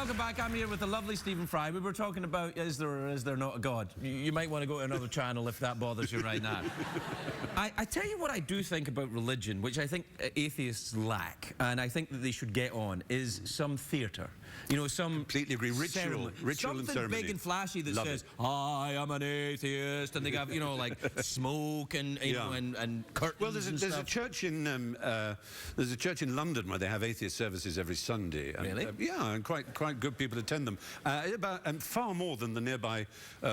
welcome back. I'm here with the lovely Stephen Fry. We were talking about is there or is there not a God? You might want to go to another channel if that bothers you right now. I tell you what I do think about religion, which I think atheists lack, and I think that they should get on, is some theatre. You know, some... Completely agree. Ritual and ceremony. Something big and flashy that says, I am an atheist, and they have, you know, like smoke and, you know, and curtains. Well, there's a church in London where they have atheist services every Sunday. And, really? Yeah, and quite good people attend them. And far more than the nearby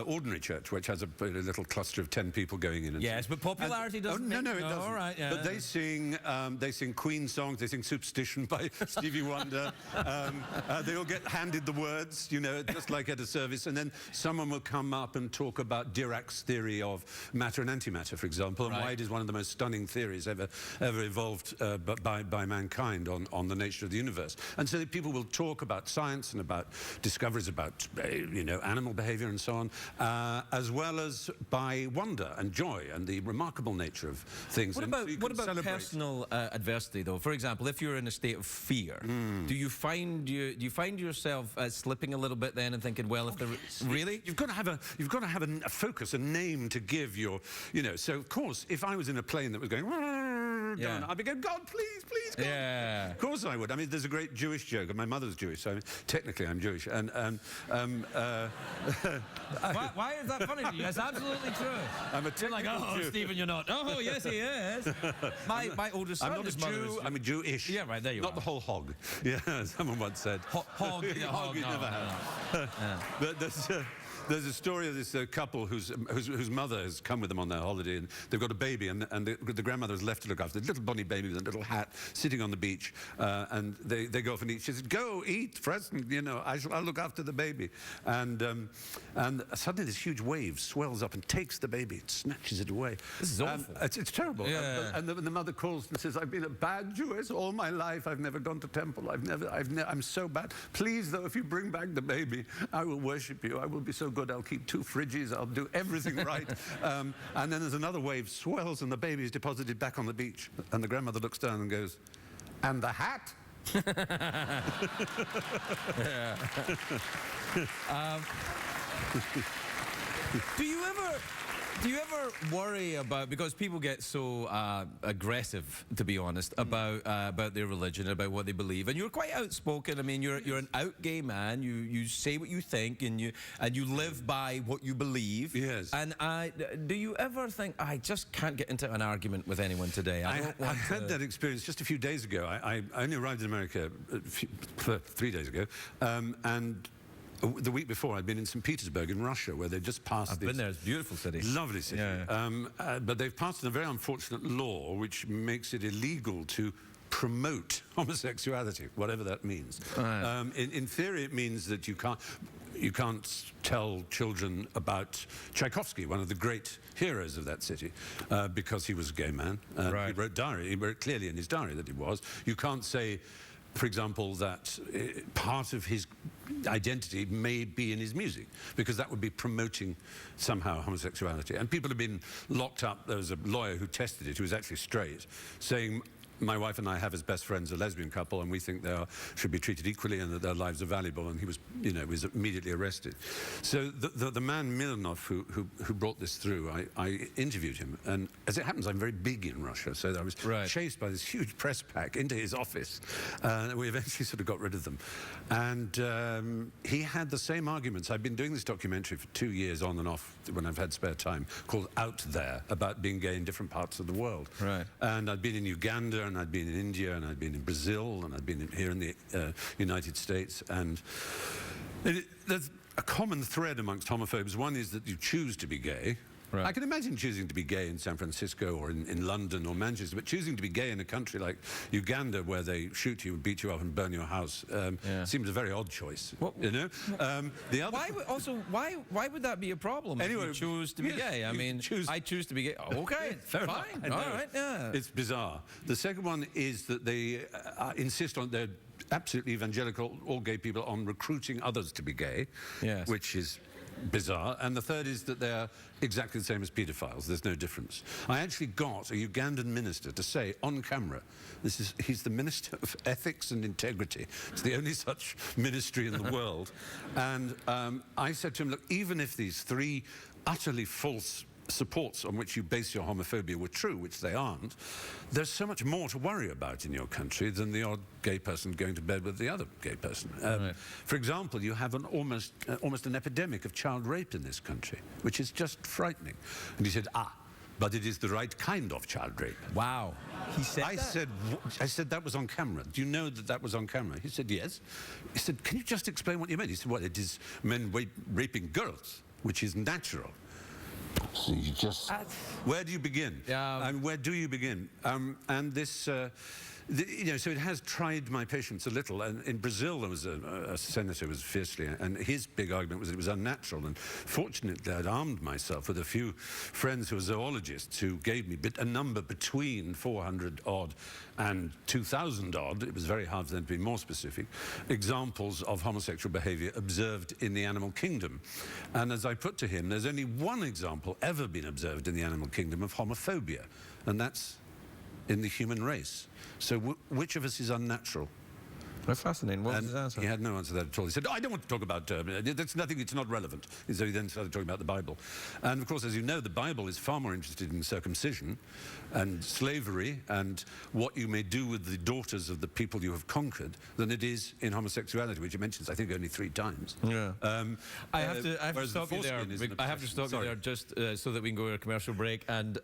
ordinary church, which has a little cluster of 10 people going in. And yes, but popularity doesn't. No, it doesn't. All right, yeah. But they sing Queen songs. They sing "Superstition" by Stevie Wonder. They all get handed the words, you know, just like at a service, and then someone will come up and talk about Dirac's theory of matter and antimatter, for example, and why it is one of the most stunning theories ever evolved by mankind on the nature of the universe. And so people will talk about science and about discoveries about you know, animal behavior and so on, as well as by wonder and joy and the remarkable nature of things. What about personal adversity, though? For example, if you're in a state of fear, do you find yourself slipping a little bit then and thinking, well, if there really, you've got to have a focus, a name to give your, you know. So of course, if I was in a plane that was going, I'd be going, God, please, God. Yeah. Of course I would. I mean, there's a great Jewish joke. My mother's Jewish, so technically I'm Jewish. And why is that funny to you? It's absolutely true. I'm a like, oh, Jew. Stephen, you're not. Oh, yes, he is. My oldest son. I'm not a Jew. I'm a Jewish. Yeah, right. There you are. Not the whole hog. Yeah, someone once said. Hog. Yeah, hog. You never have. But there's a story of this couple whose mother has come with them on their holiday, and they've got a baby, and the grandmother has left to look after the little bonny baby with a little hat sitting on the beach, and they go off and eat. She says, "Go eat, Preston. You know, I'll look after the baby." And suddenly this huge wave swells up and takes the baby, and snatches it away. This is awful. It's terrible. Yeah. And the mother calls and says, "I've been a bad Jewess all my life. I've never gone to temple. I'm so bad. Please, though, if you bring back the baby, I will worship you. I will be so good. I'll keep 2 fridges. I'll do everything right." And then there's another wave, swells, and the baby is deposited back on the beach. And the grandmother looks down and goes, "And the hat?" Do you ever worry about, because people get so aggressive, to be honest, about their religion, about what they believe, and you're quite outspoken. I mean, you're an out gay man. You say what you think, and you live by what you believe. Yes. And do you ever think, I just can't get into an argument with anyone today? I had that experience just a few days ago. I only arrived in America 3 days ago, and the week before, I'd been in St. Petersburg in Russia, where they just passed. I've been there. It's a beautiful city. Lovely city. Yeah. But they've passed a very unfortunate law which makes it illegal to promote homosexuality, whatever that means. In theory, it means that you can't tell children about Tchaikovsky, one of the great heroes of that city, because he was a gay man. He wrote clearly in his diary that he was. You can't say, for example, that part of his identity may be in his music, because that would be promoting somehow homosexuality. And people have been locked up. There was a lawyer who tested it, who was actually straight, saying, "My wife and I have as best friends a lesbian couple, and we think they should be treated equally and that their lives are valuable." And he was, you know, was immediately arrested. So the man Milanov who brought this through, I interviewed him, and as it happens, I'm very big in Russia, so I was chased by this huge press pack into his office. We eventually sort of got rid of them, and he had the same arguments. I've been doing this documentary for 2 years on and off when I've had spare time, called Out There, about being gay in different parts of the world. And I'd been in Uganda, and I'd been in India, and I'd been in Brazil, and I'd been here in the United States. And there's a common thread amongst homophobes. One is that you choose to be gay. I can imagine choosing to be gay in San Francisco or in London or Manchester, but choosing to be gay in a country like Uganda, where they shoot you and beat you up and burn your house, seems a very odd choice. You know. The other why would that be a problem? Anyway, if you choose to be gay. I mean, I choose to be gay. Okay, fine. All right. Yeah. It's bizarre. The second one is that they insist on absolutely evangelical, all gay people, on recruiting others to be gay, which is bizarre. And the third is that they're exactly the same as paedophiles. There's no difference. I actually got a Ugandan minister to say on camera, he's the Minister of Ethics and Integrity. It's the only such ministry in the world. And I said to him, look, even if these three utterly false supports on which you base your homophobia were true, which they aren't, there's so much more to worry about in your country than the odd gay person going to bed with the other gay person. Right. For example, you have an almost an epidemic of child rape in this country, which is just frightening. And he said, but it is the right kind of child rape. Wow. He said that? I said that was on camera. Do you know that that was on camera? He said, yes. He said, can you just explain what you meant? He said, well, it is men raping girls, which is natural. So you just... Where do you begin? Yeah. And where do you begin? And this... you know, so it has tried my patience a little. And in Brazil, there was a senator who was fiercely, and his big argument was it was unnatural. And fortunately, I'd armed myself with a few friends who were zoologists who gave me a number between 400 odd and 2,000 odd. It was very hard for them to be more specific. Examples of homosexual behavior observed in the animal kingdom. And as I put to him, there's only one example ever been observed in the animal kingdom of homophobia, and that's in the human race. So which of us is unnatural? That's fascinating. What was his answer? He had no answer to that at all. He said, I don't want to talk about, that's nothing, it's not relevant. So he then started talking about the Bible. And of course, as you know, the Bible is far more interested in circumcision and slavery and what you may do with the daughters of the people you have conquered than it is in homosexuality, which it mentions, I think, only 3 times. Yeah. I have to stop you there. I have to stop you there just so that we can go to a commercial break and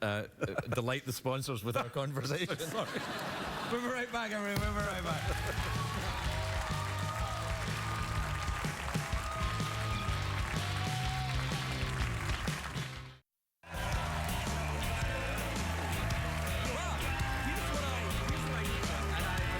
delight the sponsors with our conversation. We'll be right back, everyone. We'll be right back.